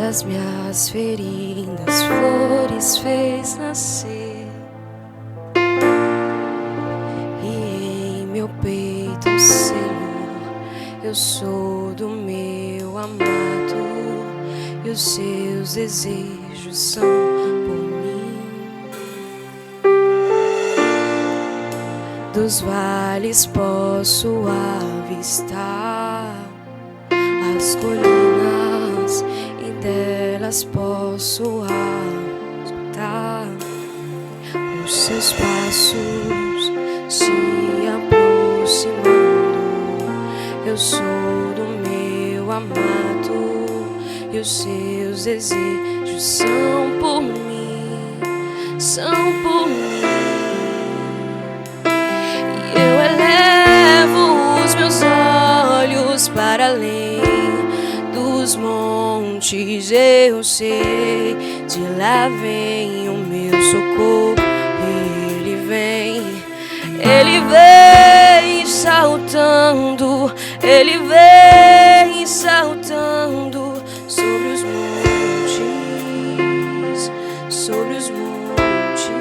das minhas feridas flores fez nascer, e em meu peito um selo, eu sou do meu amado, e os seus desejos são por mim. Dos vales posso avistar as colinas, e delas posso escutar os seus passos se aproximando. Eu sou do meu amado, e os seus desejos são por mim, são por mim. E eu elevo os meus olhos para além dos montes, eu sei, de lá vem o meu socorro. Ele vem saltando, ele vem saltando sobre os montes, sobre os montes.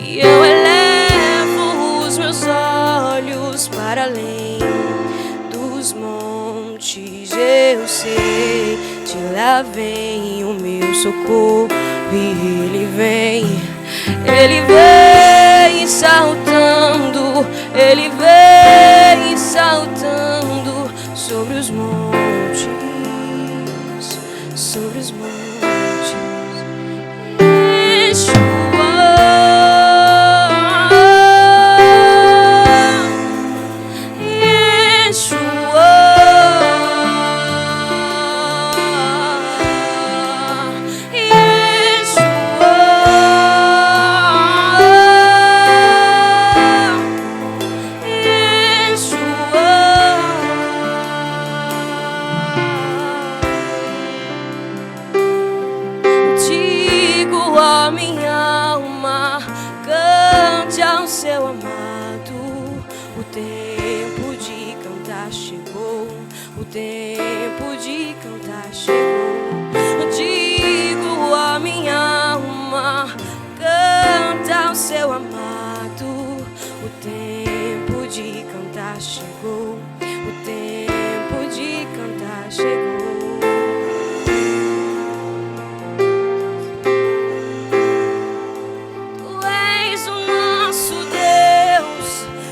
E eu elevo os meus olhos para além dos montes, eu sei, de lá vem o meu socorro. E ele vem saltando, ele vem saltando sobre os montes, sobre os montes. A minha alma cante ao seu amado, o tempo de cantar chegou, o tempo de cantar chegou. Digo a minha alma canta ao seu amado, o tempo de cantar chegou, o tempo de cantar chegou.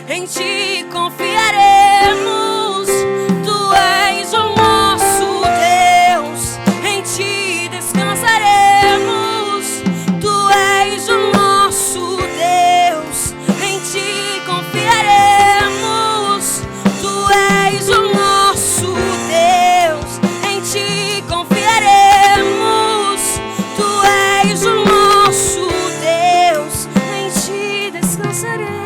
Em ti confiaremos, tu és o nosso Deus, em ti descansaremos, tu és o nosso Deus, em ti confiaremos, tu és o nosso Deus, em ti confiaremos, tu és o nosso Deus, em ti descansaremos.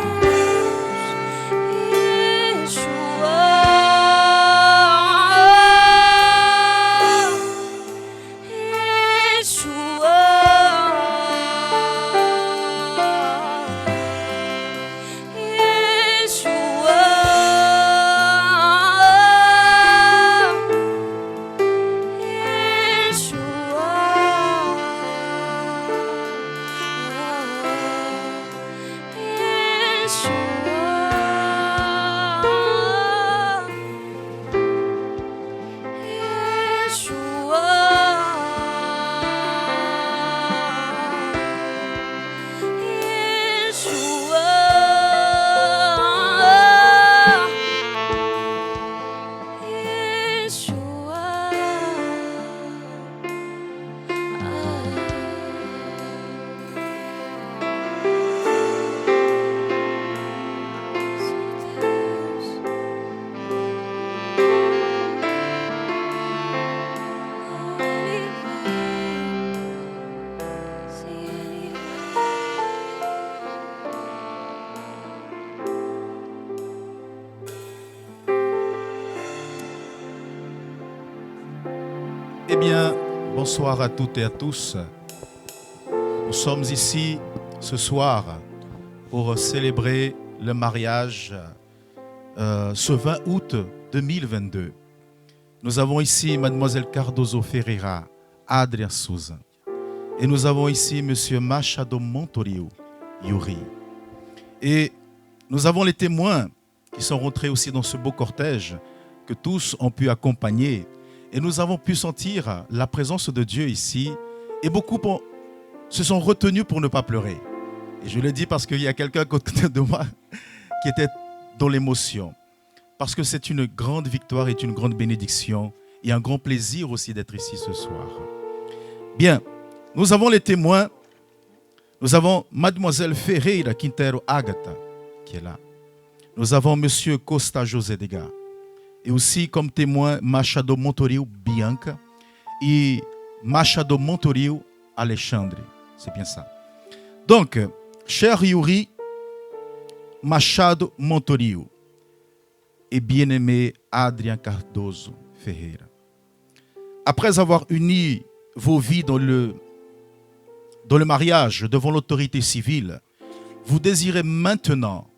Eh bien, bonsoir à toutes et à tous. Nous sommes ici ce soir pour célébrer le mariage ce 20 août 2022. Nous avons ici Mademoiselle Cardozo Ferreira, Adrien Souza. Et nous avons ici Monsieur Machado Montorio, Yuri. Et nous avons les témoins qui sont rentrés aussi dans ce beau cortège que tous ont pu accompagner. Et nous avons pu sentir la présence de Dieu ici. Et beaucoup se sont retenus pour ne pas pleurer. Et je le dis parce qu'il y a quelqu'un à côté de moi qui était dans l'émotion. Parce que c'est une grande victoire et une grande bénédiction. Et un grand plaisir aussi d'être ici ce soir. Bien, nous avons les témoins. Nous avons Mademoiselle Ferreira Quintero Agata qui est là. Nous avons Monsieur Costa José Dega. Et aussi comme témoin Machado Montorio Bianca et Machado Montorio Alexandre. C'est bien ça. Donc, cher Yuri Machado Montorio et bien-aimé Adrien Cardozo Ferreira, après avoir uni vos vies dans le mariage devant l'autorité civile, vous désirez maintenant,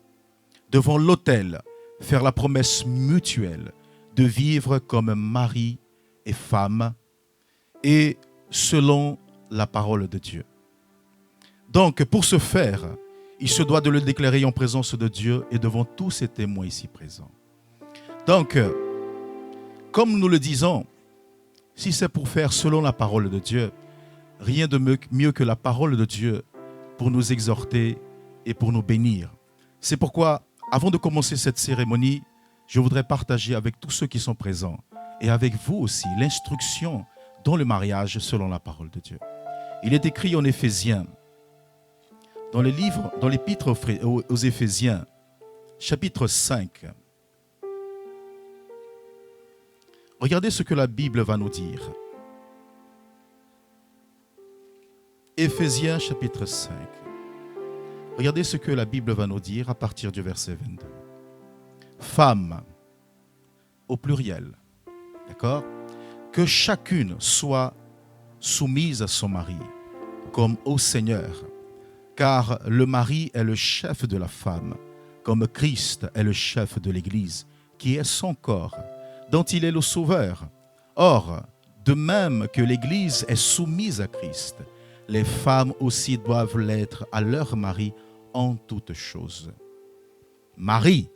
devant l'autel, faire la promesse mutuelle de vivre comme mari et femme et selon la parole de Dieu. Donc, pour ce faire, il se doit de le déclarer en présence de Dieu et devant tous ces témoins ici présents. Donc, comme nous le disons, si c'est pour faire selon la parole de Dieu, rien de mieux que la parole de Dieu pour nous exhorter et pour nous bénir. C'est pourquoi, avant de commencer cette cérémonie, je voudrais partager avec tous ceux qui sont présents et avec vous aussi l'instruction dans le mariage selon la parole de Dieu. Il est écrit en Éphésiens, dans l'épître aux Éphésiens, chapitre 5. Regardez ce que la Bible va nous dire. Éphésiens chapitre 5. Regardez ce que la Bible va nous dire à partir du verset 22. Femmes, au pluriel, d'accord? Que chacune soit soumise à son mari, comme au Seigneur, car le mari est le chef de la femme, comme Christ est le chef de l'Église, qui est son corps, dont il est le sauveur. Or, de même que l'Église est soumise à Christ, les femmes aussi doivent l'être à leur mari en toutes choses. Mari,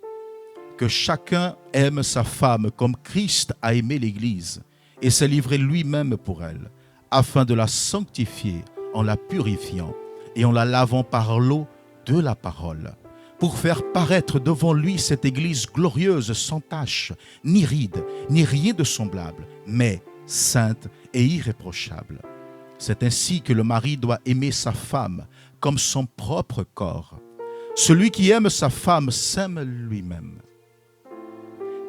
que chacun aime sa femme comme Christ a aimé l'Église et s'est livré lui-même pour elle, afin de la sanctifier en la purifiant et en la lavant par l'eau de la parole, pour faire paraître devant lui cette Église glorieuse, sans tache, ni ride, ni rien de semblable, mais sainte et irréprochable. C'est ainsi que le mari doit aimer sa femme comme son propre corps. Celui qui aime sa femme s'aime lui-même.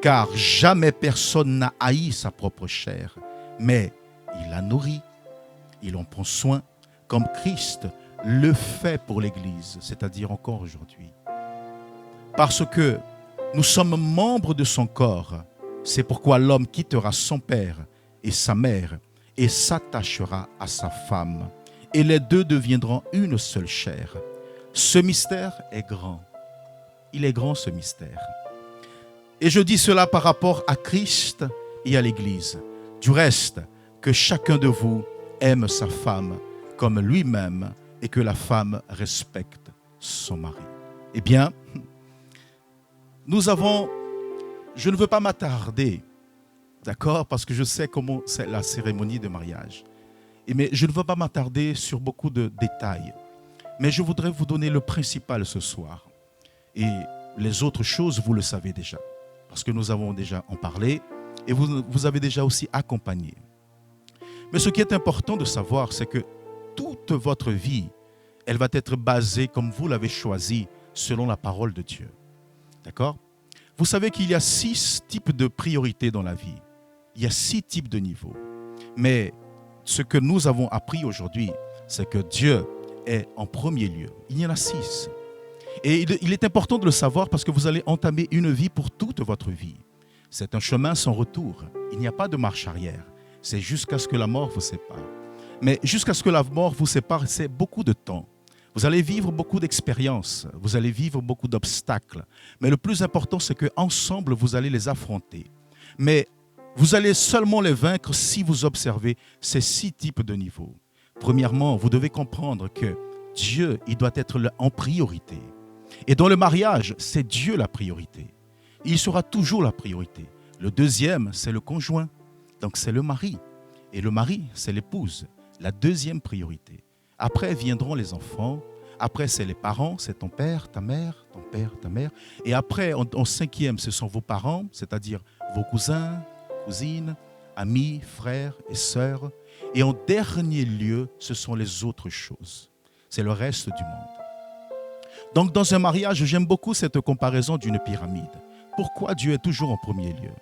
Car jamais personne n'a haï sa propre chair, mais il la nourrit, il en prend soin, comme Christ le fait pour l'Église, c'est-à-dire encore aujourd'hui. Parce que nous sommes membres de son corps, c'est pourquoi l'homme quittera son père et sa mère et s'attachera à sa femme, et les deux deviendront une seule chair. Ce mystère est grand. Il est grand ce mystère. Et je dis cela par rapport à Christ et à l'Église. Du reste, que chacun de vous aime sa femme comme lui-même et que la femme respecte son mari. Eh bien, je ne veux pas m'attarder, d'accord, parce que je sais comment c'est la cérémonie de mariage. Mais je ne veux pas m'attarder sur beaucoup de détails. Mais je voudrais vous donner le principal ce soir. Et les autres choses, vous le savez déjà. Parce que nous avons déjà en parlé et vous avez déjà aussi accompagné. Mais ce qui est important de savoir, c'est que toute votre vie, elle va être basée comme vous l'avez choisi selon la parole de Dieu. D'accord? Vous savez qu'il y a 6 types de priorités dans la vie. Il y a 6 types de niveaux. Mais ce que nous avons appris aujourd'hui, c'est que Dieu est en premier lieu. Il y en a 6. Et il est important de le savoir parce que vous allez entamer une vie pour toute votre vie. C'est un chemin sans retour. Il n'y a pas de marche arrière. C'est jusqu'à ce que la mort vous sépare. Mais jusqu'à ce que la mort vous sépare, c'est beaucoup de temps. Vous allez vivre beaucoup d'expériences. Vous allez vivre beaucoup d'obstacles. Mais le plus important, c'est qu'ensemble, vous allez les affronter. Mais Vous allez seulement les vaincre si vous observez ces 6 types de niveaux. Premièrement, vous devez comprendre que Dieu, il doit être en priorité. Et dans le mariage, c'est Dieu la priorité. Il sera toujours la priorité. Le deuxième, c'est le conjoint. Donc c'est le mari. Et le mari, c'est l'épouse. La deuxième priorité. Après viendront les enfants. Après, c'est les parents, c'est ton père, ta mère, ton père, ta mère. Et après, en cinquième, ce sont vos parents, c'est-à-dire vos cousins, cousines, amis, frères et sœurs. Et en dernier lieu, ce sont les autres choses. C'est le reste du monde. Donc, dans un mariage, j'aime beaucoup cette comparaison d'une pyramide. Pourquoi Dieu est toujours en premier lieu?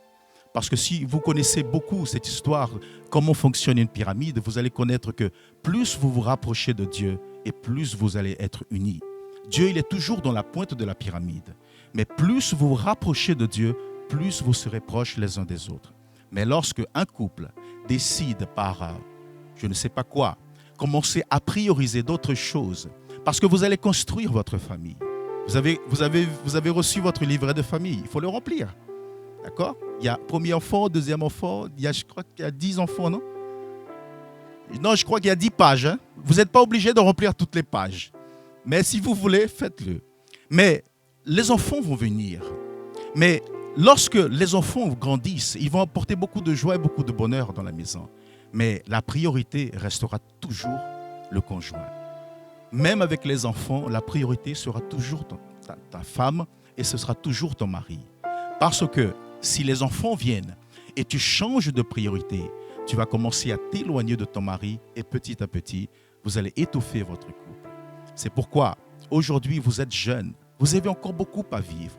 Parce que si vous connaissez beaucoup cette histoire, comment fonctionne une pyramide, vous allez connaître que plus vous vous rapprochez de Dieu et plus vous allez être unis. Dieu, il est toujours dans la pointe de la pyramide. Mais plus vous vous rapprochez de Dieu, plus vous serez proches les uns des autres. Mais lorsque un couple décide par, je ne sais pas quoi, commencer à prioriser d'autres choses, parce que vous allez construire votre famille. Vous avez reçu votre livret de famille, il faut le remplir. D'accord? Il y a premier enfant, deuxième enfant, je crois qu'il y a 10 enfants, non? Non, je crois qu'il y a 10 pages. Hein? Vous n'êtes pas obligé de remplir toutes les pages. Mais si vous voulez, faites-le. Mais les enfants vont venir. Mais lorsque les enfants grandissent, ils vont apporter beaucoup de joie et beaucoup de bonheur dans la maison. Mais la priorité restera toujours le conjoint. Même avec les enfants, la priorité sera toujours ta femme et ce sera toujours ton mari. Parce que si les enfants viennent et tu changes de priorité, tu vas commencer à t'éloigner de ton mari et petit à petit, vous allez étouffer votre couple. C'est pourquoi aujourd'hui vous êtes jeunes, vous avez encore beaucoup à vivre,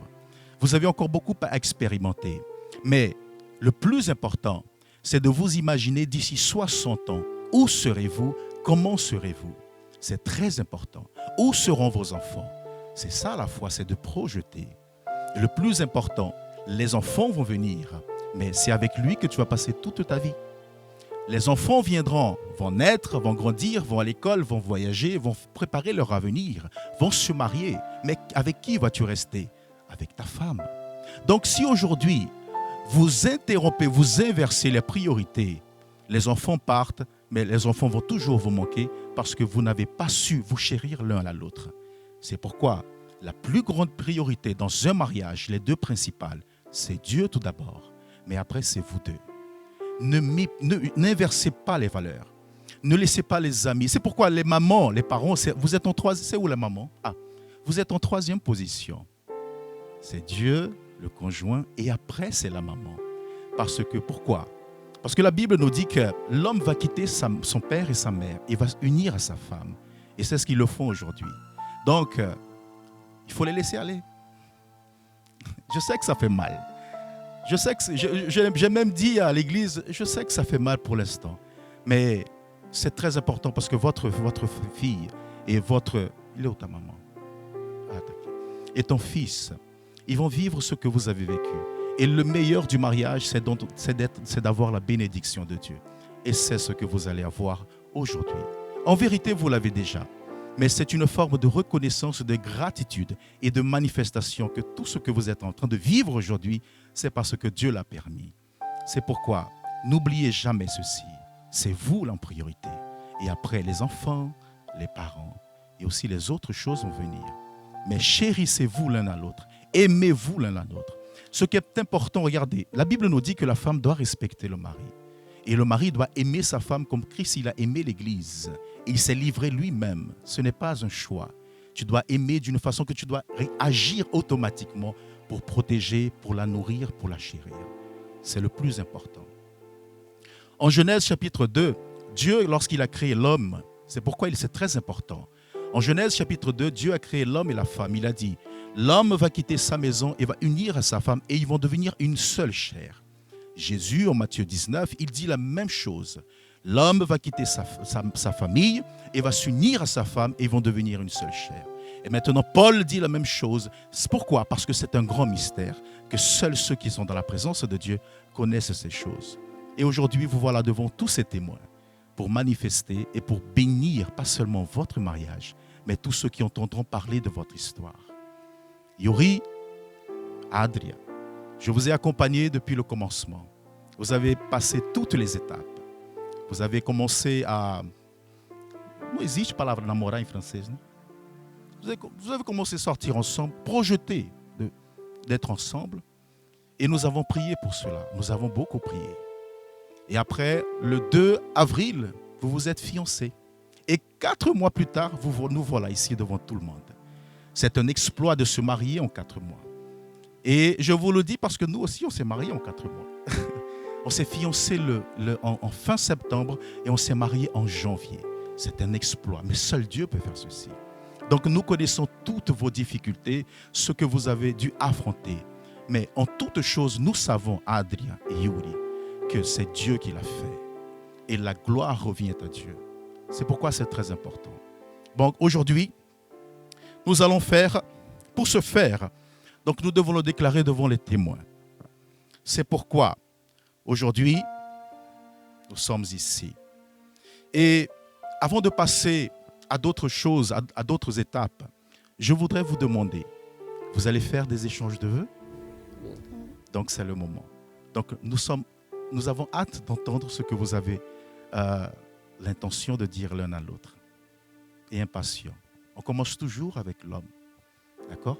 vous avez encore beaucoup à expérimenter. Mais le plus important, c'est de vous imaginer d'ici 60 ans, où serez-vous, comment serez-vous? C'est très important. Où seront vos enfants? C'est ça la foi, c'est de projeter. Le plus important, les enfants vont venir, mais c'est avec lui que tu vas passer toute ta vie. Les enfants viendront, vont naître, vont grandir, vont à l'école, vont voyager, vont préparer leur avenir, vont se marier. Mais avec qui vas-tu rester? Avec ta femme. Donc si aujourd'hui, vous interrompez, vous inversez les priorités, les enfants partent, mais les enfants vont toujours vous manquer parce que vous n'avez pas su vous chérir l'un à l'autre. C'est pourquoi la plus grande priorité dans un mariage, les deux principales, c'est Dieu tout d'abord, mais après c'est vous deux. N'inversez pas les valeurs. Ne laissez pas les amis. C'est pourquoi les mamans, les parents, vous êtes en troisième. C'est où la maman? Vous êtes en troisième position. C'est Dieu, le conjoint, et après c'est la maman. Parce que, pourquoi? Parce que la Bible nous dit que l'homme va quitter son père et sa mère et va s'unir à sa femme. Et c'est ce qu'ils le font aujourd'hui. Donc, il faut les laisser aller. Je sais que ça fait mal. Je sais que j'ai même dit à l'église, je sais que ça fait mal pour l'instant. Mais c'est très important parce que votre fille et votre... Il est où ta maman? Et ton fils, ils vont vivre ce que vous avez vécu. Et le meilleur du mariage, c'est d'avoir la bénédiction de Dieu. Et c'est ce que vous allez avoir aujourd'hui. En vérité, vous l'avez déjà. Mais c'est une forme de reconnaissance, de gratitude et de manifestation que tout ce que vous êtes en train de vivre aujourd'hui, c'est parce que Dieu l'a permis. C'est pourquoi, n'oubliez jamais ceci. C'est vous en priorité. Et après, les enfants, les parents et aussi les autres choses vont venir. Mais chérissez-vous l'un à l'autre. Aimez-vous l'un à l'autre. Ce qui est important, regardez, la Bible nous dit que la femme doit respecter le mari. Et le mari doit aimer sa femme comme Christ, il a aimé l'Église. Et il s'est livré lui-même. Ce n'est pas un choix. Tu dois aimer d'une façon que tu dois agir automatiquement pour protéger, pour la nourrir, pour la chérir. C'est le plus important. En Genèse chapitre 2, Dieu, lorsqu'il a créé l'homme, c'est pourquoi c'est très important. En Genèse chapitre 2, Dieu a créé l'homme et la femme. Il a dit, l'homme va quitter sa maison et va unir à sa femme et ils vont devenir une seule chair. Jésus, en Matthieu 19, il dit la même chose. L'homme va quitter sa famille et va s'unir à sa femme et ils vont devenir une seule chair. Et maintenant, Paul dit la même chose. Pourquoi? Parce que c'est un grand mystère que seuls ceux qui sont dans la présence de Dieu connaissent ces choses. Et aujourd'hui, vous voilà devant tous ces témoins pour manifester et pour bénir pas seulement votre mariage, mais tous ceux qui entendront parler de votre histoire. Yuri, Adria, je vous ai accompagné depuis le commencement. Vous avez passé toutes les étapes. Vous avez commencé a... Não existe palavra namorar em francês, né? Vous avez commencé à sortir ensemble, projeté d'être ensemble. Et nous avons prié pour cela. Nous avons beaucoup prié. Et après, le 2 avril, vous vous êtes fiancés. Et 4 mois plus tard, nous voilà ici devant tout le monde. C'est un exploit de se marier en 4 mois. Et je vous le dis parce que nous aussi, on s'est mariés en 4 mois. On s'est fiancés en fin septembre et on s'est mariés en janvier. C'est un exploit, mais seul Dieu peut faire ceci. Donc nous connaissons toutes vos difficultés, ce que vous avez dû affronter. Mais en toute chose, nous savons, Adrien et Yuri, que c'est Dieu qui l'a fait. Et la gloire revient à Dieu. C'est pourquoi c'est très important. Donc aujourd'hui, nous allons faire, pour ce faire, donc nous devons le déclarer devant les témoins. C'est pourquoi aujourd'hui, nous sommes ici. Et avant de passer à d'autres choses, à d'autres étapes, je voudrais vous demander, vous allez faire des échanges de vœux? Donc c'est le moment. Donc nous avons hâte d'entendre ce que vous avez l'intention de dire l'un à l'autre. Et impatient. On commence toujours avec l'homme. D'accord?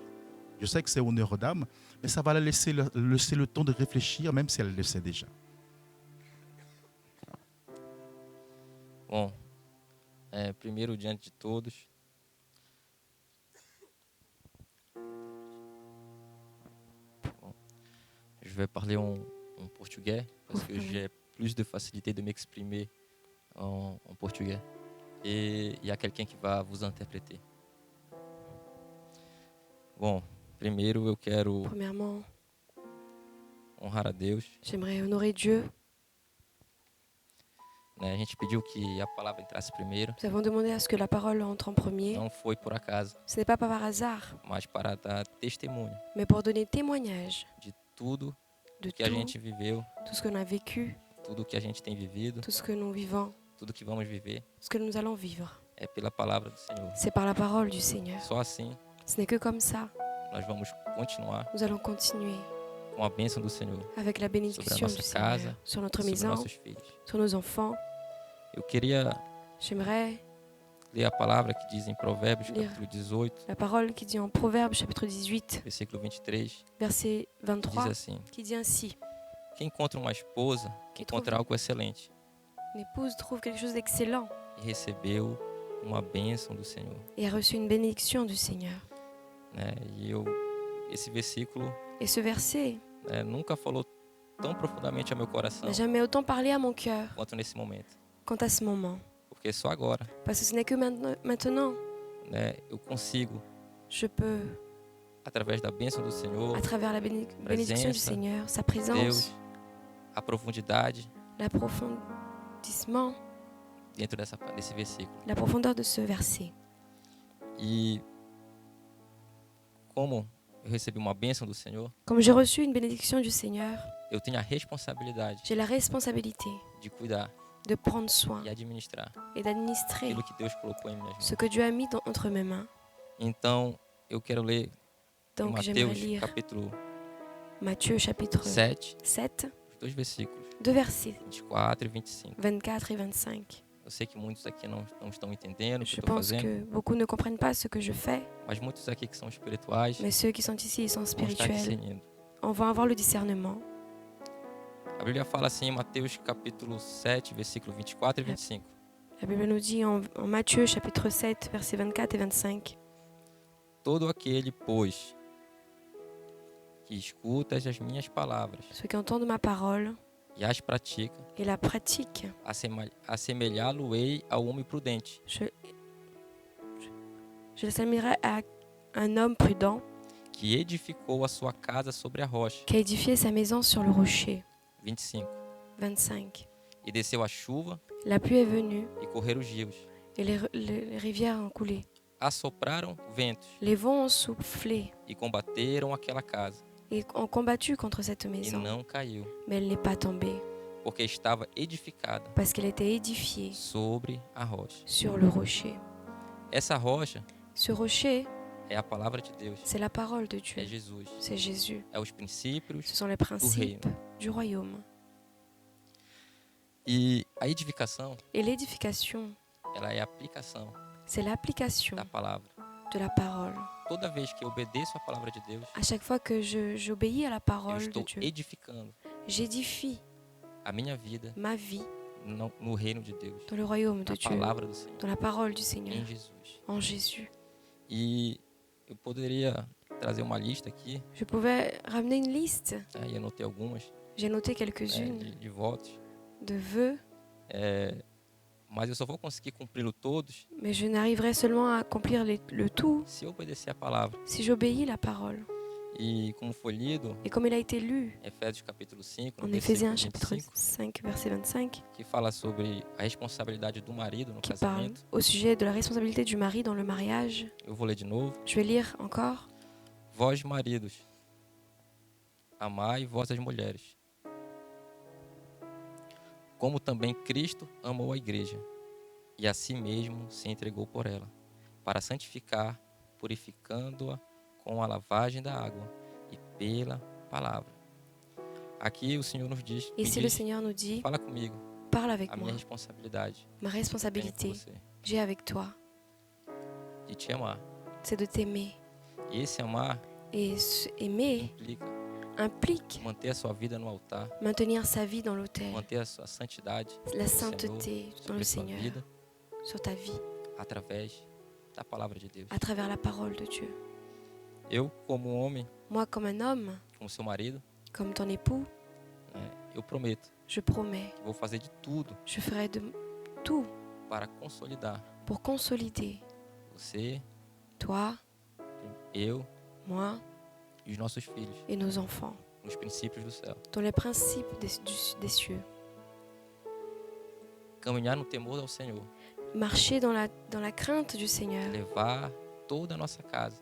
Je sais que c'est honneur aux dames, mais ça va la laisser le temps de réfléchir, même si elle le sait déjà. Bom, primeiro, diante de todos, je vais parler en portugais parce que j'ai plus de facilité de m'exprimer en portugais. Et il y a quelqu'un qui va vous interpréter. Bom, primeiro eu quero Premièrement, honrar a Deus. j'aimerais honorer Dieu. A gente pediu que a palavra entrasse primeiro. Nous avons demandé à ce que la parole entre en premier. Não foi por acaso, Ce n'est pas par hasard, mas para dar testemunho mais pour donner témoignage de tudo de que a gente viveu, tout ce qu'on a vécu, tudo que a gente tem vivido, tout ce que nous vivons, tudo que vamos viver, ce que nous allons vivre. é pela palavra do Senhor. C'est par la parole du Seigneur. Só assim Ce n'est que comme ça, nós vamos continuar nous allons continuer com a bênção do Senhor avec la bénédiction Sobre a du nossa Seigneur casa, sur notre sobre maison, nossos filhos. sur nos enfants. Eu queria J'aimerais ler a palavra que diz em Provérbios, Lire. capítulo 18, la parole qui dit en Proverbe chapitre 18, versículo 23, verset diz 23, assim: qui dit ainsi: Quem encontra uma esposa, Quem encontra algo excelente Une épouse trouve quelque chose d'excellent e recebeu uma bênção do Senhor. et a reçu une bénédiction du Seigneur. Né? E esse versículo Et ce verset nunca falou tão profundamente ao meu coração n'a jamais autant parlé à mon cœur quanto nesse momento. quant à ce moment. Porque só agora, Parce que ce n'est que maintenant, né, eu consigo, je peux, através da bênção do Senhor, à travers la bénédiction du Presença, Seigneur, sa présence, Deus, a profundidade l'approfondissement, dentro desse versículo. la profondeur de ce verset. E como eu recebi uma bênção do Senhor, Comme j'ai reçu une bénédiction du Seigneur, eu tenho a responsabilidade j'ai la responsabilité de cuidar de prendre soin e administrar et d'administrer aquilo que Deus colocou em minhas ce mãos. que Dieu a mis entre mes mains. Então, eu quero ler Donc j'aimerais Mateus, lire capítulo Matthieu chapitre 7, 7, os 2 versículos, 2 versets 24 e 25. 24 et 25. Eu sei que muitos aqui não estão entendendo o que Je eu estou pense fazendo, que beaucoup ne comprennent pas ce que je fais, mas muitos aqui que são espirituais mais ceux qui sont ici, ils sont vão estar spirituels. discernindo. On va avoir le discernement. A Bíblia fala assim em Mateus capítulo 7, versículo 24 e 25. La Bible nous dit en Matthieu chapitre 7, versets 24 et 25. Todo aquele, pois, que escuta as minhas palavras Ceux qui entendent ma parole e as pratica, et la pratiquent, assemelhá-lo-ei ao homem prudente, je l'assimilerai à un homme prudent que edificou a sua casa sobre a rocha. qui a édifié sa maison sur le rocher. 25. 25. E desceu a chuva La pluie est venue e correram os rios. et les rivières ont coulé. Assopraram ventos Les vents ont soufflé e combateram aquela casa, et ont combattu contre cette e maison, não caiu, mais elle n'est pas tombée porque estava edificada parce qu'elle était édifiée sobre a rocha. sur le rocher. Essa rocha Ce rocher, é a palavra de Deus, c'est la parole de é Dieu, Jesus, c'est Jésus. é os princípios Ce sont les principes du royaume. E a edificação, Et l'édification, ela é a aplicação c'est l'application da palavra. de la parole. Toda vez que eu obedeço a palavra de Deus, À chaque fois que j'obéis à la eu parole de estou Dieu, edificando j'édifie a minha vida ma vie no reino de Deus, dans le royaume de na Dieu, palavra do Senhor, dans la parole du em Seigneur, Jesus. en Jésus. E eu poderia trazer uma lista aqui, Je pouvais ramener une liste. né, e anotei algumas, J'ai noté né, quelques-unes de votos, de vœux, mas eu só vou conseguir cumpri-lo todos mais je n'arriverai seulement à accomplir le tout se eu obedecer a palavra. si j'obéis la parole. E como foi lido, Et comme il a été lu Efésios capítulo 5, no en versículo Éphésiens chapitre 25, 5, verset 25, que fala sobre a responsabilidade do marido no qui parle casamento. au sujet de la responsabilité du mari dans le mariage. Eu vou ler de novo. Je vais lire encore. Vós, maridos, amai vossas mulheres, como também Cristo amou a igreja, e a si mesmo se entregou por ela, para santificar, purificando-a com a lavagem da água e pela palavra. Aqui o Senhor nos diz, me Ici, le diz, Seigneur nous dit, fala comigo, parle avec a moi. minha responsabilidade Ma tenho com responsabilité, você, j'ai avec toi, de te amar. c'est de t'aimer. E esse amar Et aimer implica implique manter a sua vida no altar, maintenir sa vie dans l'autel, manter a sua santidade la no Senhor, sainteté dans sobre le a sua Seigneur, vida, sur ta vie, através da palavra de Deus. à travers la parole de Dieu. Eu, como homem, Moi, comme un homme, como seu marido, comme ton époux, né, eu prometo je promets, que vou fazer de tudo je ferai de tout para consolidar pour consolider você, toi, eu moi e os nossos filhos et nos enfants nos princípios do céu. dans les principes des cieux. Caminhar no temor ao Senhor, Marcher dans la crainte du Seigneur, levar toda a nossa casa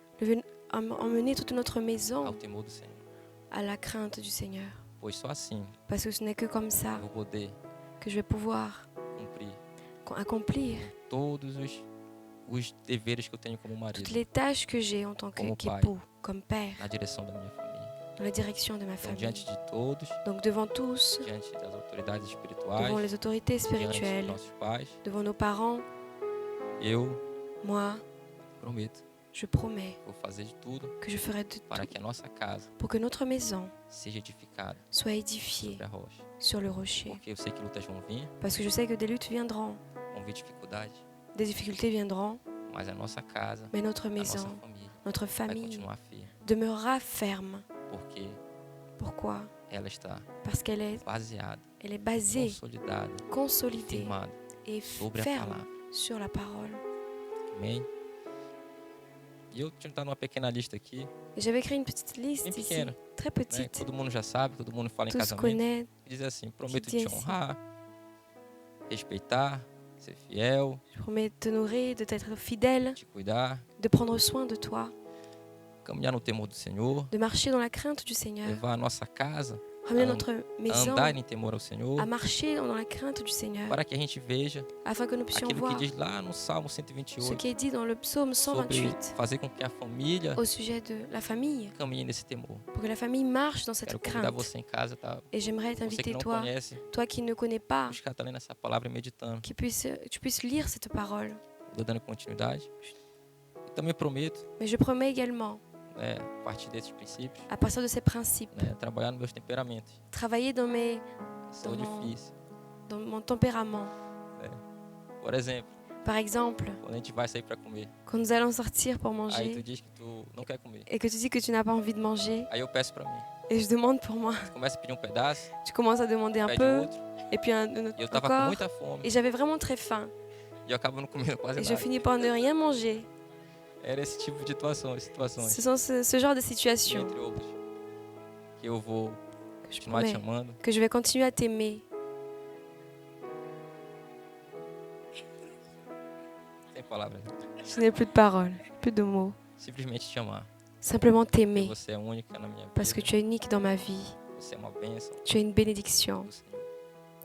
emmener toute notre ao maison temor do Senhor, à la crainte du Seigneur. pois só assim Parce que ce n'est que comme ça eu vou poder que je vais pouvoir cumprir accomplir todos os deveres que eu tenho como marido, toutes les tâches que j'ai en tant Como pai. qu'époux, comme père, na direção da minha família. dans la direction de ma Então, famille. diante de todos, Donc devant tous, diante das autoridades devant espirituais, les autorités diante dos spirituelles, nossos pais, devant nos parents, eu moi, prometo, je promets vou fazer de tudo que je ferai de para tout que a nossa casa pour que notre maison seja edificada soit édifiée sobre a rocha. sur le rocher. Porque eu sei que lutas vão vir, Parce que je sais que des luttes viendront, vão vir dificuldades, des difficultés viendront, mas a nossa casa, mais notre a nossa maison, família notre vai famille continuar firme, demeurera ferme. porque Pourquoi? ela está Parce qu'elle est baseada, basée, consolidada, consolidée firmada et sobre a ferme palavra. sur la parole. Amém? E eu tinha dado uma pequena lista aqui, Et j'avais créé une petite liste bem ici, pequena, très né? petite. Todo mundo já sabe, todo mundo fala em Tous casamento. connaissent. E diz assim: prometo diz te assim. honrar, respeitar, ser fiel, Je promets de te nourrir, de t'être fidèle, te cuidar, de prendre soin de toi, caminhar no temor do Senhor, de marcher dans la crainte du Seigneur, levar a nossa casa ramener a notre maison andar em temor ao Senhor, à marcher dans la crainte du Seigneur, para que a gente veja afin que nous puissions aquilo que voir diz lá no Salmo ce 128 qui est dit dans le psaume sobre 128 fazer com que a família au sujet de la famille, caminhe nesse temor. pour que la famille marche dans cette Quero convidar crainte. você em casa, tá? Et j'aimerais Você que t'inviter, não toi, conhece, toi qui ne connais pas, buscar estar lendo essa palavra e meditando. tu puisses lire cette parole. Estou dando continuidade. E também prometo, Mais je promets également, né, a partir desses princípios, à partir de ces principes, né, trabalhar nos meus temperamentos. travailler dans São Então, difíceis. mon tempérament. Por exemplo, Par exemple, quando a gente vai sair para comer, quand nous allons sortir pour aí tu manger diz que tu não quer comer. et que tu dis que tu n'as pas envie de manger, Aí eu peço para mim. et je demande pour moi, Tu começa a pedir um pedaço, tu commences à demander un pede peu, outro. et puis un autre E eu tava com encore, muita fome. et j'avais vraiment très faim, E eu acabo não comendo quase et je nada. finis par ne rien manger. Era esse tipo de situações, Ce sont ce genre de situations entre outros, que eu vou que je continuar te promets, amando, que je vais continuer à t'aimer. sem palavras, Je n'ai plus de paroles, plus de mots. simplesmente te amar. Simplement Porque t'aimer, você é única na minha vida. parce que tu es unique dans ma vie. Você é uma bênção Tu es une bénédiction do Senhor.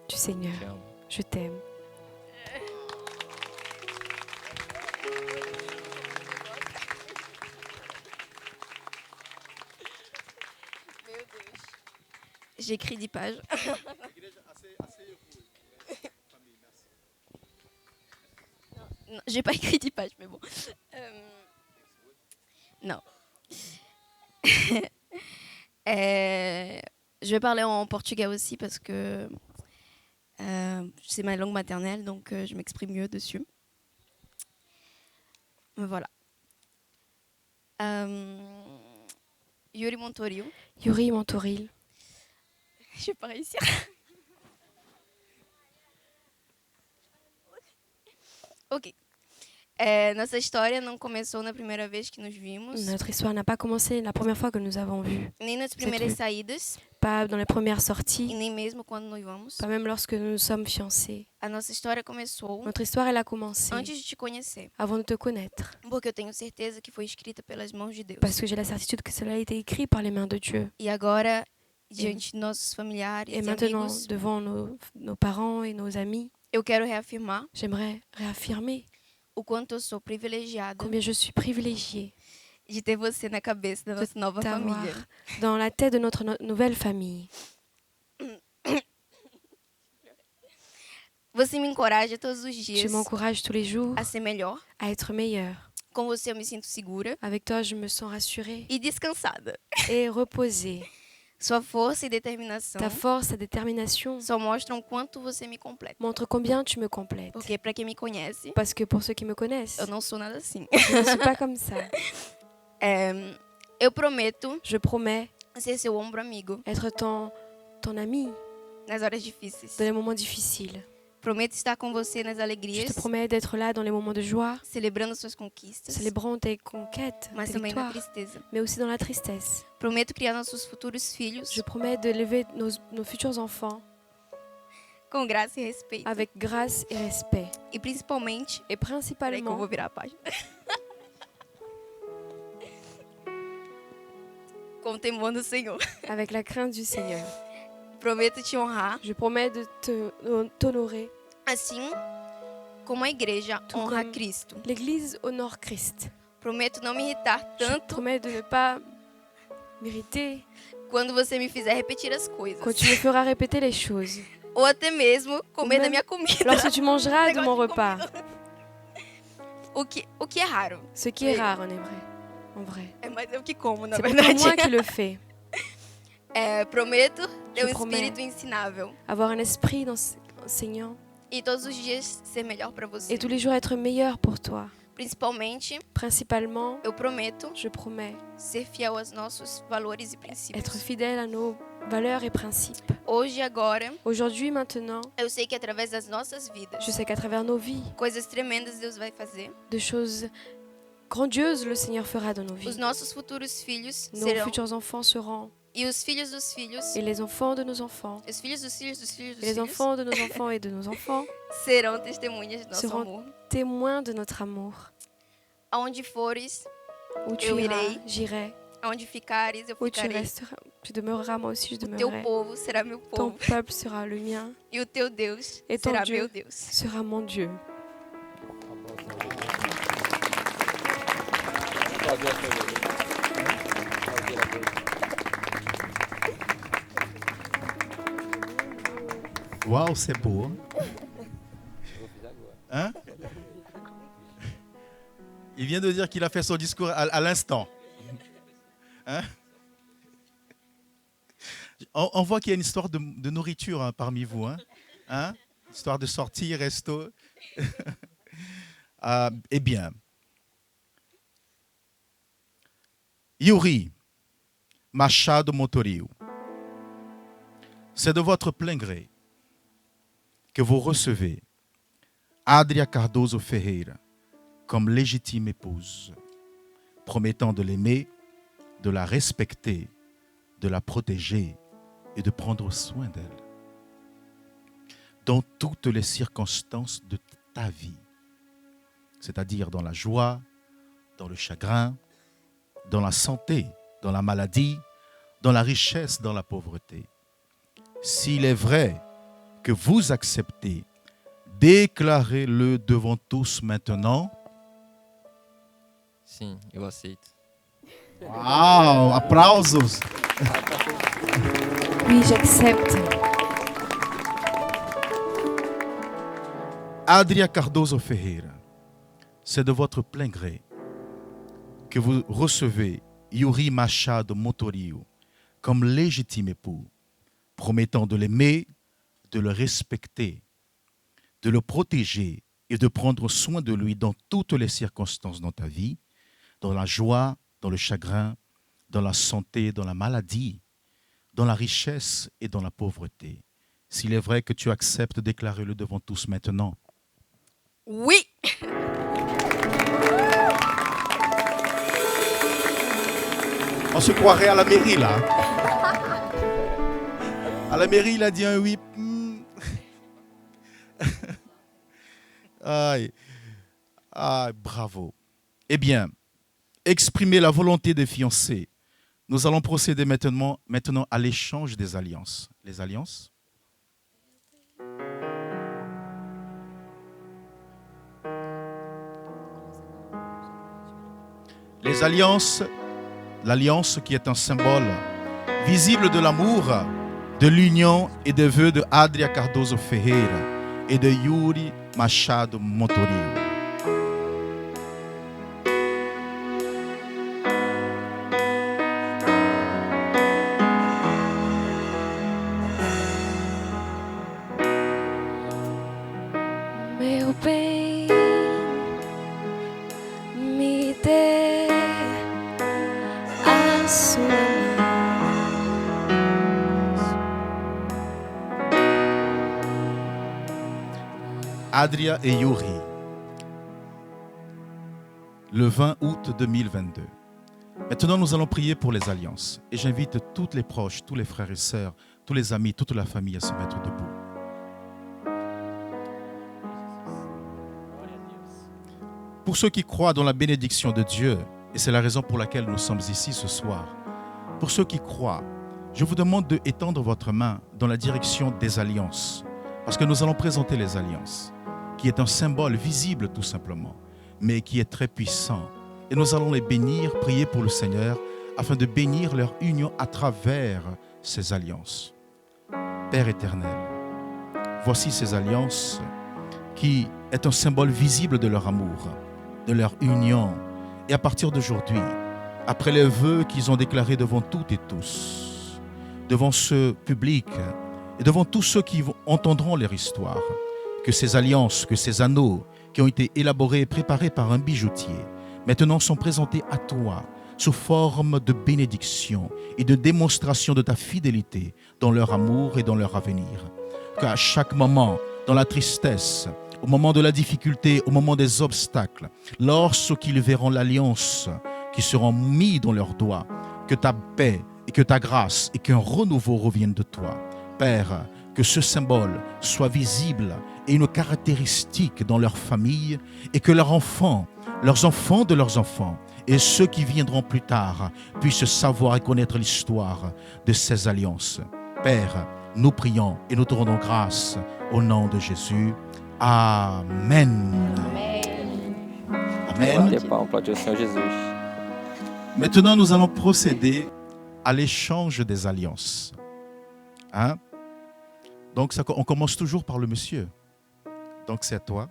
du Seigneur. Te amo. Je t'aime. J'ai écrit 10 pages. Non, j'ai pas écrit 10 pages, mais bon. Non. Je vais parler en portugais aussi parce que c'est ma langue maternelle, donc je m'exprime mieux dessus. Mais voilà. Yuri Montoril. Yuri Montoril. Je vais pas réussir. Ok. Nossa história não começou na primeira vez que nos vimos, Notre histoire n'a pas commencé la première fois que nous avons vu, nem nas primeiras truc. saídas, pas dans les premières e sorties, nem mesmo quando noivamos. pas même lorsque nous sommes fiancés. A nossa história começou Notre histoire, elle a commencé antes de te conhecer, avant de te connaître, porque eu tenho certeza que foi escrita pelas mãos de Deus. parce que j'ai la certitude que cela a été écrit par les mains de Dieu. E agora, diante de nossos familiares Et e maintenant, amigos, devant nos parents et nos amis, eu quero reafirmar j'aimerais réaffirmer o quanto eu sou privilegiada combien je suis privilégiée de ter você na cabeça da nossa nova d'avoir família. dans la tête de notre nouvelle famille. Você me encoraja todos os Tu dias m'encourages tous les jours a ser melhor. à être meilleure. Com você eu me sinto segura Avec toi, je me sens rassurée e descansada. et reposée. Sua força e determinação Ta force, ta détermination só mostram quanto você me completa. montrent combien tu me complètes. Porque para quem me conhece, Parce que pour ceux qui me connaissent, eu não sou nada assim. je ne suis pas comme ça. Eu prometo Je promets ser seu ombro amigo être ton ami nas horas difíceis. dans les moments difficiles. Prometo estar com você nas Je alegrias, te promets d'être là dans les moments de joie, celebrando suas conquistas, célébrant tes conquêtes, mas tes também na victoires, tristeza. mais aussi dans la tristesse. Prometo criar nossos futuros filhos Je promets de lever nos futurs enfants com graça e respeito. avec grâce et respect. E principalmente, Et peraí que eu principalement, vou virar a página. Com temor no Senhor. avec la crainte du Seigneur. Prometo te honrar, Je promets de t'honorer. assim como a igreja Tout honra comme- Cristo. L'Église honore Christ. Prometo não me irritar Je tanto promets de ne pas m'irriter quando você me fizer repetir as quand coisas. tu me feras répéter les choses. Ou até mesmo comer da Même minha comida. Lorsque tu mangeras de mon Negócio de repas. O que é raro. Ce qui est rare en vrai. En vrai. É mais eu que como, na C'est plutôt verdade. moi qui le fais. Prometo ter Je um promets. espírito ensinável. Avoir un esprit enseignant. E todos os dias ser melhor para você. Et tous les jours être meilleur pour toi. Principalmente, Principalement, eu prometo je promets ser fiel aos nossos valores e être princípios. fidèle à nos valeurs et principes. Hoje e agora, Aujourd'hui, maintenant, eu sei que através das nossas vidas, je sais qu'à travers nos vies, coisas tremendas Deus vai fazer. de choses grandioses le Seigneur fera dans nos Os vies. nossos futuros filhos Nos serão. futurs enfants seront, E os filhos dos filhos. et les enfants de nos enfants, Os filhos dos filhos dos filhos dos et les filhos enfants de nos enfants et de nos enfants serão testemunhas de nosso seront amor. témoins de notre amour. Aonde fores, Où tu Eu iras, irei. j'irai. aonde ficares, eu Où tu ficarei. resteras, tu demeureras, moi aussi je O teu demeurerai. povo será meu Ton povo. peuple sera le mien, E o teu Deus Et ton será Dieu. meu Deus. sera mon Dieu. Waouh, c'est beau. Hein? Il vient de dire qu'il a fait son discours à l'instant. Hein? On voit qu'il y a une histoire de nourriture hein, parmi vous. Hein? Histoire de sortie, resto. Eh bien, Yuri Machado Montoril, c'est de votre plein gré que vous recevez Adria Cardoso Ferreira comme légitime épouse, promettant de l'aimer, de la respecter, de la protéger et de prendre soin d'elle dans toutes les circonstances de ta vie, c'est-à-dire dans la joie, dans le chagrin, dans la santé, dans la maladie, dans la richesse, dans la pauvreté. S'il est vrai que vous acceptez, déclarez-le devant tous maintenant. Sim, eu aceito. Uau, aplausos! Oui, j'accepte. Adria Cardoso Ferreira, c'est de votre plein gré que vous recevez Yuri Machado Motorio comme légitime époux, promettant de l'aimer, de le respecter, de le protéger et de prendre soin de lui dans toutes les circonstances dans ta vie, dans la joie, dans le chagrin, dans la santé, dans la maladie, dans la richesse et dans la pauvreté. S'il est vrai que tu acceptes, déclarez-le devant tous maintenant. Oui. On se croirait à la mairie, là. À la mairie, il a dit un oui. Aïe. Aïe, bravo. Eh bien, exprimez la volonté des fiancés. Nous allons procéder maintenant à l'échange des alliances. Les alliances. Les alliances, l'alliance qui est un symbole visible de l'amour, de l'union et des vœux de Adria Cardoso Ferreira et de Yuri Machado Motorio. Meu bem, me dê a sua Adria et Yuri, le 20 août 2022. Maintenant, nous allons prier pour les alliances. Et j'invite tous les proches, tous les frères et sœurs, tous les amis, toute la famille à se mettre debout. Pour ceux qui croient dans la bénédiction de Dieu, et c'est la raison pour laquelle nous sommes ici ce soir, pour ceux qui croient, je vous demande d'étendre votre main dans la direction des alliances, parce que nous allons présenter les alliances, qui est un symbole visible tout simplement, mais qui est très puissant. Et nous allons les bénir, prier pour le Seigneur, afin de bénir leur union à travers ces alliances. Père éternel, voici ces alliances qui est un symbole visible de leur amour, de leur union. Et à partir d'aujourd'hui, après les vœux qu'ils ont déclarés devant toutes et tous, devant ce public et devant tous ceux qui entendront leur histoire, que ces alliances, que ces anneaux qui ont été élaborés et préparés par un bijoutier, maintenant sont présentés à toi sous forme de bénédiction et de démonstration de ta fidélité dans leur amour et dans leur avenir. Qu'à chaque moment, dans la tristesse, au moment de la difficulté, au moment des obstacles, lorsqu'ils verront l'alliance qui seront mis dans leurs doigts, que ta paix et que ta grâce et qu'un renouveau revienne de toi. Père, que ce symbole soit visible et une caractéristique dans leur famille et que leurs enfants de leurs enfants et ceux qui viendront plus tard puissent savoir et connaître l'histoire de ces alliances. Père, nous prions et nous te rendons grâce au nom de Jésus. Amen. Amen. Maintenant, nous allons procéder à l'échange des alliances. Hein? Donc, on commence toujours par le monsieur. Donc, c'est à toi.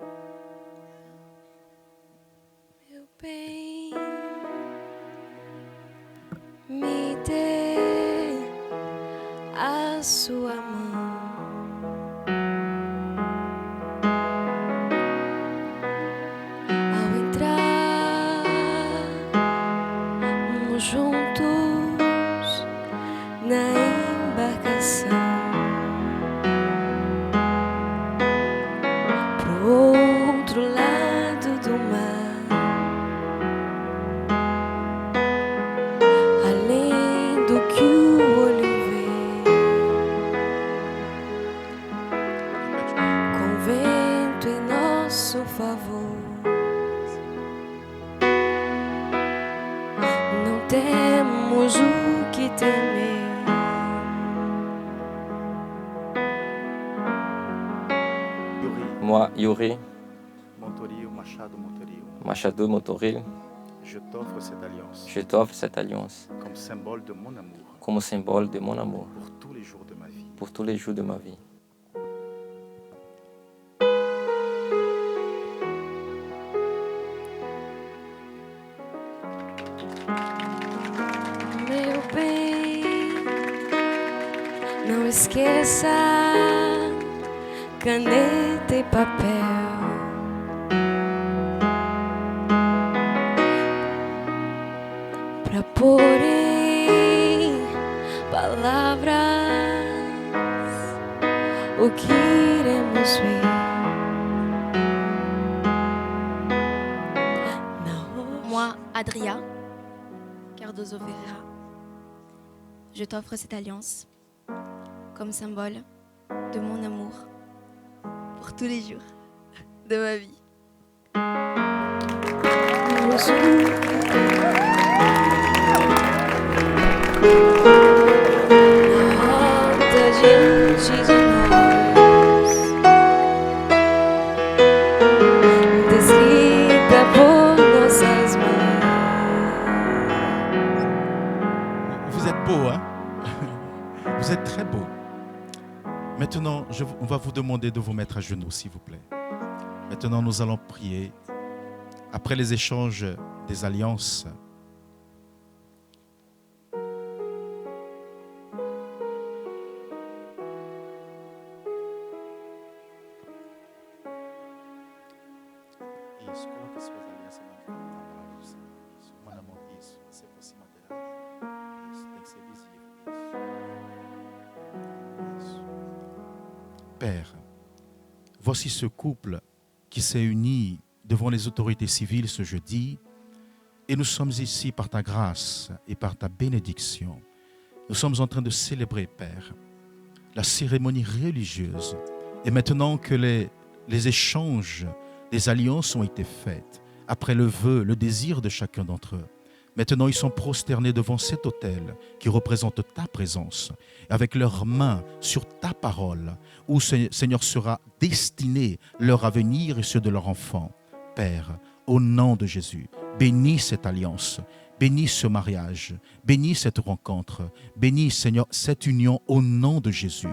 Meu bem, me dê a sua mão. Ao entrarmos juntos na embarcação pro outro lado do mar, além do que o olho vê, com vento em nosso favor, não temos o que temer. Moi, Yuri Motorio, Machado Motorio, Machado Motoril, je t'offre cette alliance je t'offre cette alliance comme symbole de mon amour comme symbole de mon amour pour tous les jours de ma vie. pour tous les jours de ma vie. caneta e papel. Pra pôr em palavras o que iremos ver. Moi, Adria Cardozo Ferreira, je t'offre cette alliance comme symbole de mon amour pour tous les jours de ma vie. Descrita por nossas mãos. Vous êtes beau, hein? Vous êtes très beau. Maintenant, on va vous demander de vous mettre à genoux, s'il vous plaît. Maintenant, nous allons prier. Après les échanges des alliances, Père, voici ce couple qui s'est uni devant les autorités civiles ce jeudi, et nous sommes ici par ta grâce et par ta bénédiction. Nous sommes en train de célébrer, Père, la cérémonie religieuse. Et maintenant que les échanges des alliances ont été faits, après le vœu, le désir de chacun d'entre eux, maintenant ils sont prosternés devant cet autel qui représente ta présence, avec leurs mains sur ta parole, où, Seigneur, sera destiné leur avenir et ceux de leurs enfants. Père, au nom de Jésus, bénis cette alliance, bénis ce mariage, bénis cette rencontre, bénis, Seigneur, cette union au nom de Jésus.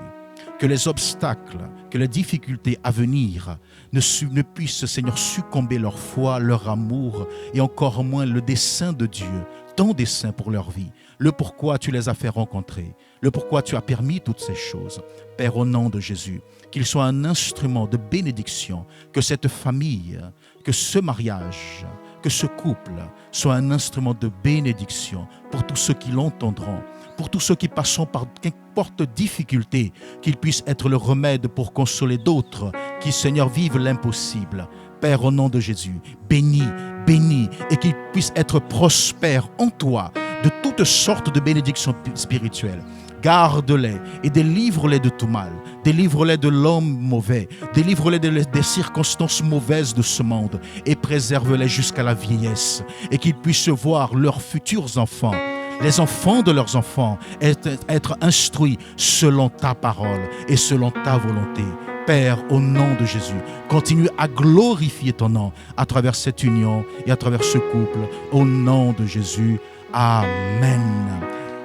Que les obstacles, que les difficultés à venir ne puissent, Seigneur, succomber leur foi, leur amour et encore moins le dessein de Dieu, ton dessein pour leur vie, le pourquoi tu les as fait rencontrer, le pourquoi tu as permis toutes ces choses. Père, au nom de Jésus, qu'il soit un instrument de bénédiction, que cette famille, que ce mariage, que ce couple soit un instrument de bénédiction pour tous ceux qui l'entendront, pour tous ceux qui passeront par qu'importe difficulté, qu'il puisse être le remède pour consoler d'autres qui, Seigneur, vivent l'impossible. Père, au nom de Jésus, bénis, bénis, et qu'ils puissent être prospères en toi de toutes sortes de bénédictions spirituelles. Garde-les et délivre-les de tout mal. Délivre-les de l'homme mauvais. Délivre-les des circonstances mauvaises de ce monde et préserve-les jusqu'à la vieillesse. Et qu'ils puissent voir leurs futurs enfants, les enfants de leurs enfants, être instruits selon ta parole et selon ta volonté. Père, au nom de Jésus, continue à glorifier ton nom à travers cette union et à travers ce couple. Au nom de Jésus, Amen.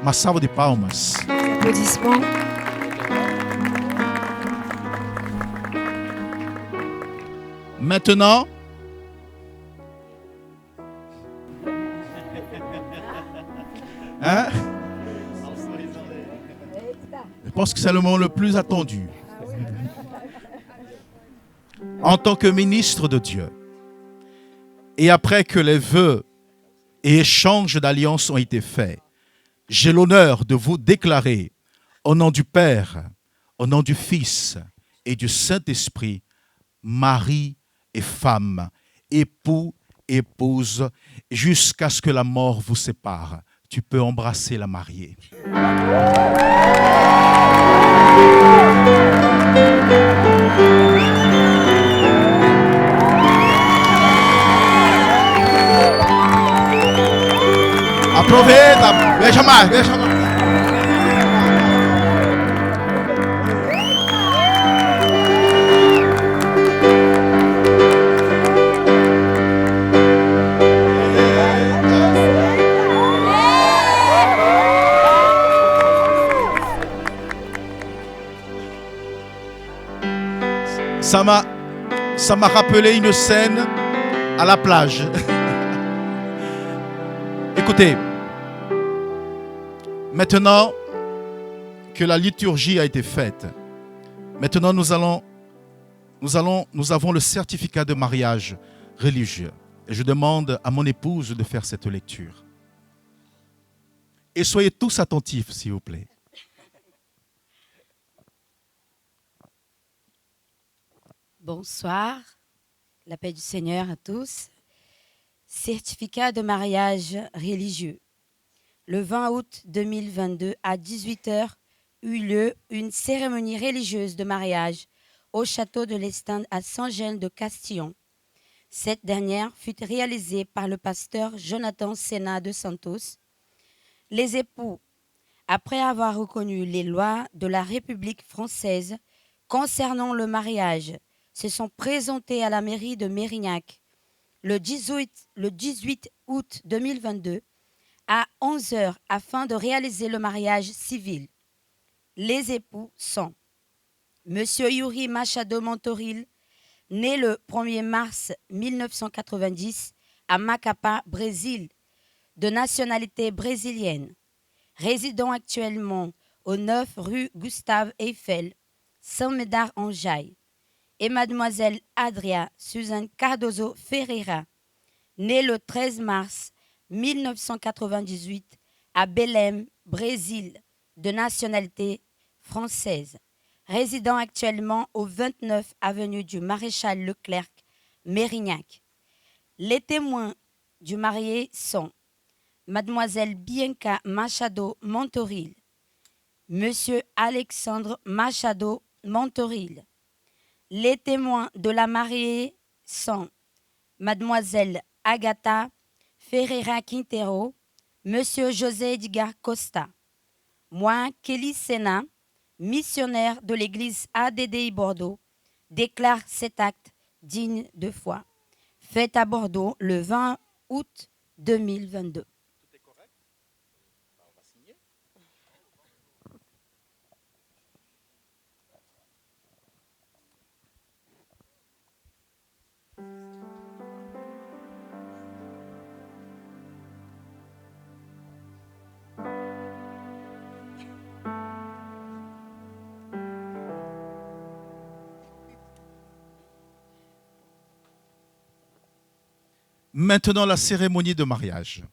Uma salva de palmas. Applaudissements. Maintenant, hein? Je pense que c'est le moment le plus attendu. En tant que ministre de Dieu, et après que les vœux et échanges d'alliance ont été faits, j'ai l'honneur de vous déclarer, au nom du Père, au nom du Fils et du Saint-Esprit, mari et femme, époux, épouse, jusqu'à ce que la mort vous sépare. Tu peux embrasser la mariée. Aproveita, beija mais, beija mais. Ça m'a rappelé une scène à la plage. Écoutez, maintenant que la liturgie a été faite, Maintenant, nous avons le certificat de mariage religieux. Et je demande à mon épouse de faire cette lecture. Et soyez tous attentifs, s'il vous plaît. Bonsoir, la paix du Seigneur à tous. Certificat de mariage religieux. Le 20 août 2022 à 18h eut lieu une cérémonie religieuse de mariage au château de l'Estaing à Saint-Gilles de Castillon. Cette dernière fut réalisée par le pasteur Jonathan Sena de Santos. Les époux, après avoir reconnu les lois de la République française concernant le mariage, se sont présentés à la mairie de Mérignac le 18 août 2022 à 11h afin de réaliser le mariage civil. Les époux sont M. Yuri Machado Montoril, né le 1er mars 1990 à Macapá, Brésil, de nationalité brésilienne, résidant actuellement au 9 rue Gustave Eiffel, Saint-Médard-en-Jalles, et mademoiselle Adria Suzanne Cardozo Ferreira, née le 13 mars 1998 à Belém, Brésil, de nationalité française, résidant actuellement au 29 avenue du Maréchal Leclerc, Mérignac. Les témoins du marié sont mademoiselle Bianca Machado Montoril, monsieur Alexandre Machado Montoril. Les témoins de la mariée sont mademoiselle Agatha Ferreira Quintero, monsieur José Edgar Costa. Moi, Kelly Sena, missionnaire de l'église ADDI Bordeaux, déclare cet acte digne de foi, fait à Bordeaux le 20 août 2022. Tout est correct? On va signer. Maintenant, la cérémonie de mariage.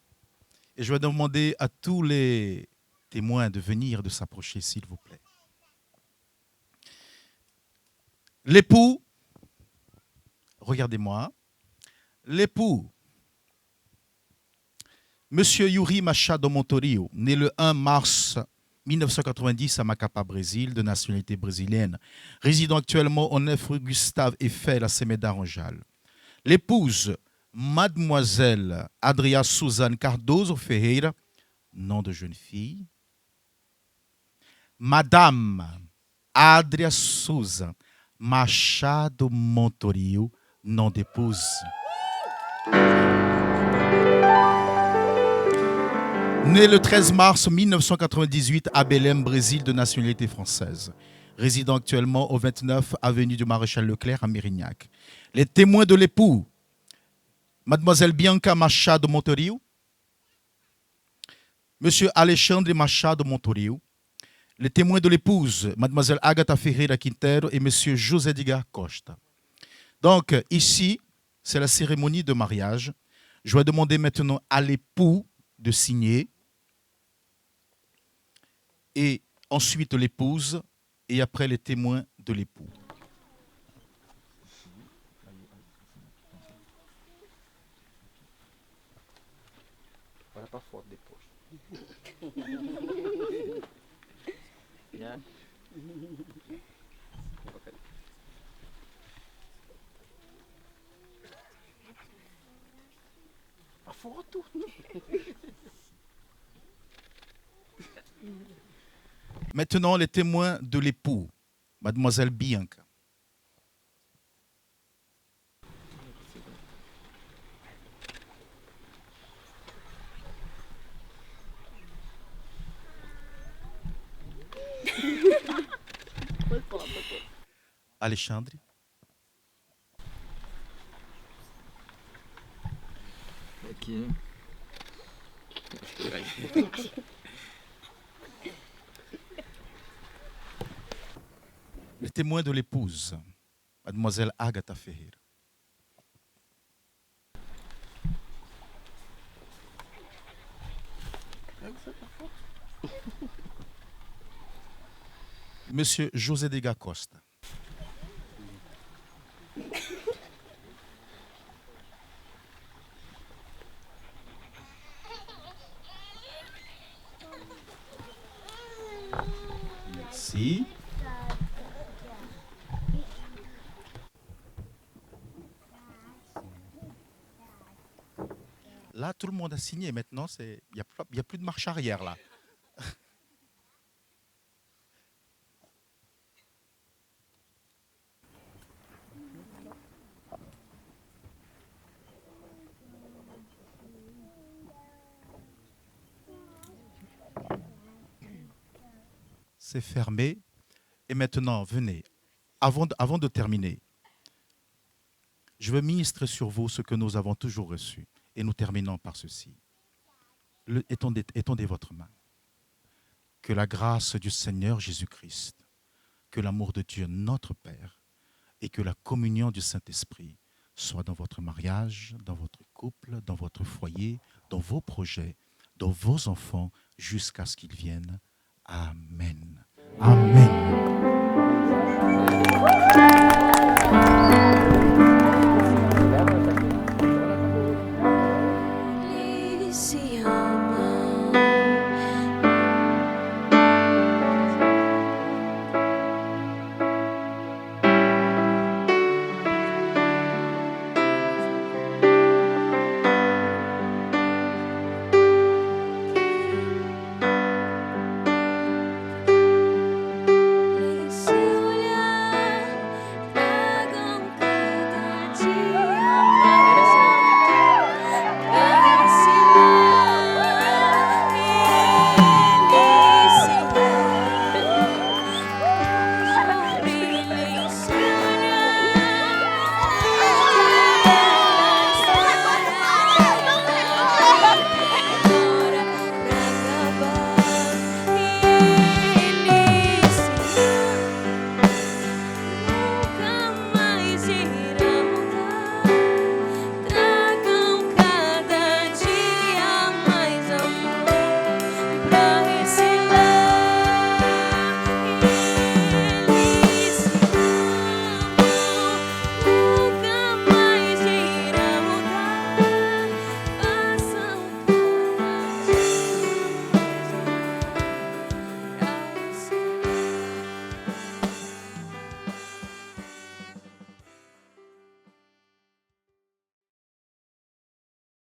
Et je vais demander à tous les témoins de venir, de s'approcher, s'il vous plaît. L'époux, regardez-moi, l'époux, Monsieur Yuri Machado Montorio, né le 1 mars 1990 à Macapá, Brésil, de nationalité brésilienne, résidant actuellement au 9 rue Gustave Eiffel à Saint-Médard-en-Jalles. L'épouse, mademoiselle Adria Suzanne Cardozo Ferreira, nom de jeune fille. Madame Adria Souza Machado Montorio, nom d'épouse. Né le 13 mars 1998 à Belém, Brésil, de nationalité française. Résidant actuellement au 29 avenue du Maréchal Leclerc à Mérignac. Les témoins de l'époux, mademoiselle Bianca Machado Montorio, monsieur Alexandre Machado Montorio, les témoins de l'épouse, mademoiselle Agatha Ferreira Quintero et monsieur José Edgar Costa. Donc, ici, c'est la cérémonie de mariage. Je vais demander maintenant à l'époux de signer et ensuite l'épouse et après les témoins de l'époux. Olha para a foto depois. Yeah. Okay. A foto. Maintenant, les témoins de l'époux, mademoiselle Bianca. Alexandre. Aqui. Le témoin de l'épouse, mademoiselle Agatha Ferreira. Monsieur José Dega Costa. Merci. Là, tout le monde a signé. Maintenant, il n'y a plus de marche arrière là. C'est fermé. Et maintenant, venez. Avant de terminer, je veux ministrer sur vous ce que nous avons toujours reçu. Et nous terminons par ceci. Étendez votre main. Que la grâce du Seigneur Jésus-Christ, que l'amour de Dieu notre Père et que la communion du Saint-Esprit soit dans votre mariage, dans votre couple, dans votre foyer, dans vos projets, dans vos enfants, jusqu'à ce qu'ils viennent. Amen. Amen.